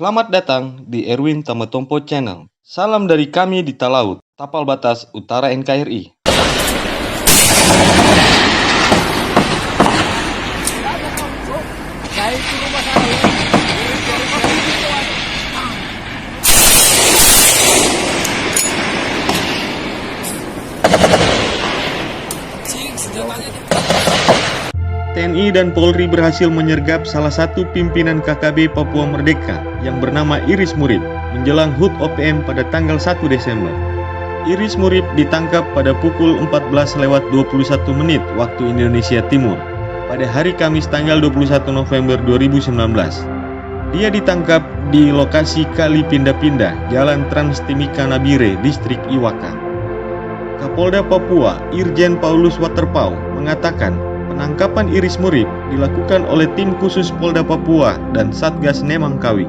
Selamat datang di Erwin Tametompo Channel. Salam dari kami di Talaut, Tapal Batas Utara NKRI. TNI dan Polri berhasil menyergap salah satu pimpinan KKB Papua Merdeka yang bernama Iris Murib menjelang HUT OPM pada tanggal 1 Desember. Iris Murib ditangkap pada pukul 14.21 waktu Indonesia Timur pada hari Kamis tanggal 21 November 2019. Dia ditangkap di lokasi Kali Pindah-Pindah, Jalan Trans Timika Nabire, Distrik Iwaka. Kapolda Papua, Irjen Paulus Waterpau, mengatakan penangkapan Iris Murib dilakukan oleh tim khusus Polda Papua dan Satgas Nemangkawi.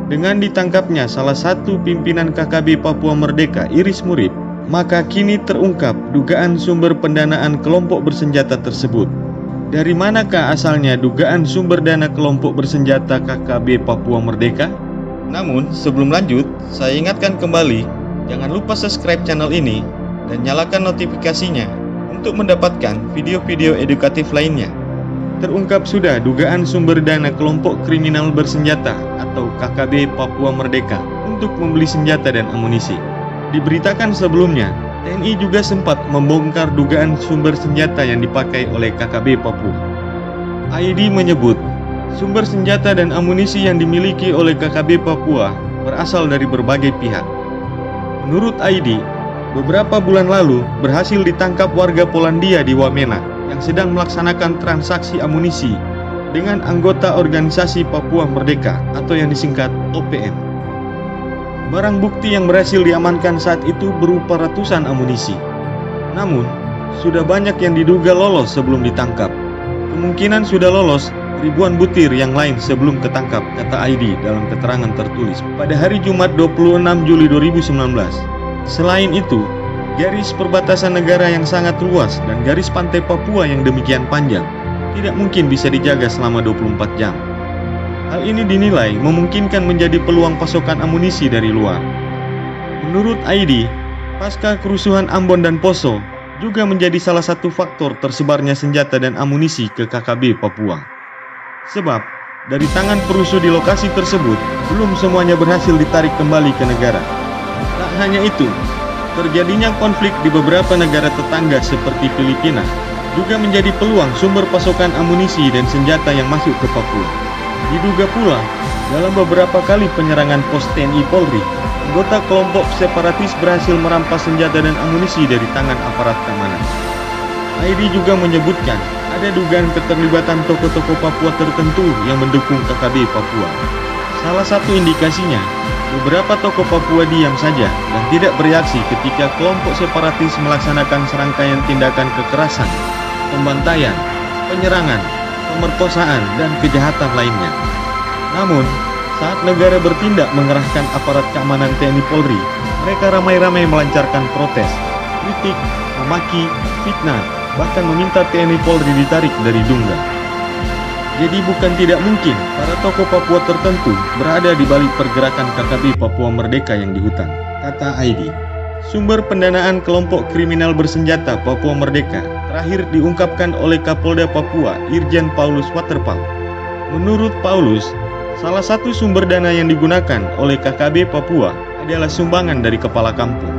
Dengan ditangkapnya salah satu pimpinan KKB Papua Merdeka, Iris Murib, maka kini terungkap dugaan sumber pendanaan kelompok bersenjata tersebut. Dari manakah asalnya dugaan sumber dana kelompok bersenjata KKB Papua Merdeka? Namun, sebelum lanjut, saya ingatkan kembali, jangan lupa subscribe channel ini dan nyalakan notifikasinya untuk mendapatkan video-video edukatif lainnya. Terungkap sudah dugaan sumber dana kelompok kriminal bersenjata atau KKB Papua Merdeka untuk membeli senjata dan amunisi. Diberitakan sebelumnya, TNI juga sempat membongkar dugaan sumber senjata yang dipakai oleh KKB Papua. ID menyebut, sumber senjata dan amunisi yang dimiliki oleh KKB Papua berasal dari berbagai pihak. Menurut ID, beberapa bulan lalu berhasil ditangkap warga Polandia di Wamena yang sedang melaksanakan transaksi amunisi dengan anggota organisasi Papua Merdeka atau yang disingkat OPM. Barang bukti yang berhasil diamankan saat itu berupa ratusan amunisi. Namun, sudah banyak yang diduga lolos sebelum ditangkap. Kemungkinan sudah lolos ribuan butir yang lain sebelum ketangkap, kata ID dalam keterangan tertulis pada hari Jumat 26 Juli 2019. Selain itu, garis perbatasan negara yang sangat luas dan garis pantai Papua yang demikian panjang tidak mungkin bisa dijaga selama 24 jam. Hal ini dinilai memungkinkan menjadi peluang pasokan amunisi dari luar. Menurut ID, pasca kerusuhan Ambon dan Poso juga menjadi salah satu faktor tersebarnya senjata dan amunisi ke KKB Papua. Sebab, dari tangan perusuh di lokasi tersebut, belum semuanya berhasil ditarik kembali ke negara. Tak hanya itu, terjadinya konflik di beberapa negara tetangga seperti Filipina juga menjadi peluang sumber pasokan amunisi dan senjata yang masuk ke Papua. Diduga pula, dalam beberapa kali penyerangan pos TNI Polri, anggota kelompok separatis berhasil merampas senjata dan amunisi dari tangan aparat keamanan. ID juga menyebutkan ada dugaan keterlibatan tokoh-tokoh Papua tertentu yang mendukung KKB Papua. Salah satu indikasinya, beberapa tokoh Papua diam saja dan tidak bereaksi ketika kelompok separatis melaksanakan serangkaian tindakan kekerasan, pembantaian, penyerangan, pemerkosaan, dan kejahatan lainnya. Namun, saat negara bertindak mengerahkan aparat keamanan TNI Polri, mereka ramai-ramai melancarkan protes, kritik, memaki, fitnah, bahkan meminta TNI Polri ditarik dari Dungga. Jadi bukan tidak mungkin para tokoh Papua tertentu berada di balik pergerakan KKB Papua Merdeka yang di hutan, kata ID. Sumber pendanaan kelompok kriminal bersenjata Papua Merdeka terakhir diungkapkan oleh Kapolda Papua, Irjen Paulus Waterpau. Menurut Paulus, salah satu sumber dana yang digunakan oleh KKB Papua adalah sumbangan dari kepala kampung.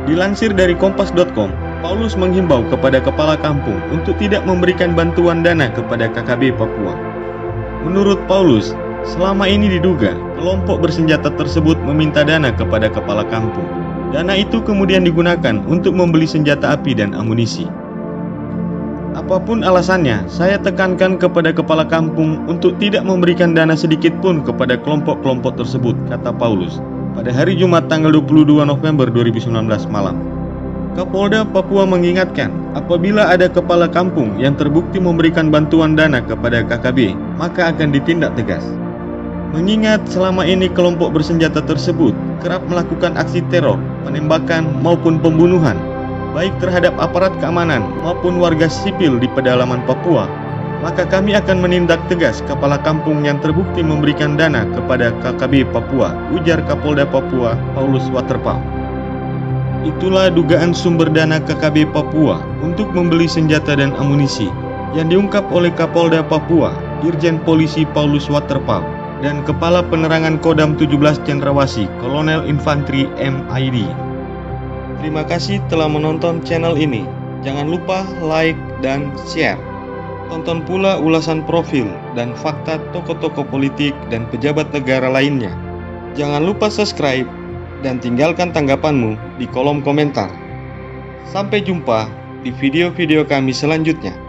Dilansir dari Kompas.com, Paulus menghimbau kepada kepala kampung untuk tidak memberikan bantuan dana kepada KKB Papua. Menurut Paulus, selama ini diduga kelompok bersenjata tersebut meminta dana kepada kepala kampung. Dana itu kemudian digunakan untuk membeli senjata api dan amunisi. Apapun alasannya, saya tekankan kepada kepala kampung untuk tidak memberikan dana sedikit pun kepada kelompok-kelompok tersebut, kata Paulus pada hari Jumat tanggal 22 November 2019 malam. Kapolda Papua mengingatkan, apabila ada kepala kampung yang terbukti memberikan bantuan dana kepada KKB, maka akan ditindak tegas. Mengingat selama ini kelompok bersenjata tersebut kerap melakukan aksi teror, penembakan maupun pembunuhan, baik terhadap aparat keamanan maupun warga sipil di pedalaman Papua, maka kami akan menindak tegas kepala kampung yang terbukti memberikan dana kepada KKB Papua, ujar Kapolda Papua, Paulus Waterpauw. Itulah dugaan sumber dana KKB Papua untuk membeli senjata dan amunisi yang diungkap oleh Kapolda Papua, Irjen Polisi Paulus Waterpauw, dan Kepala Penerangan Kodam 17 Cendrawasih, Kolonel Infantri MID. Terima kasih telah menonton channel ini. Jangan lupa like dan share. Tonton pula ulasan profil dan fakta tokoh-tokoh politik dan pejabat negara lainnya. Jangan lupa subscribe dan tinggalkan tanggapanmu di kolom komentar. Sampai jumpa di video-video kami selanjutnya.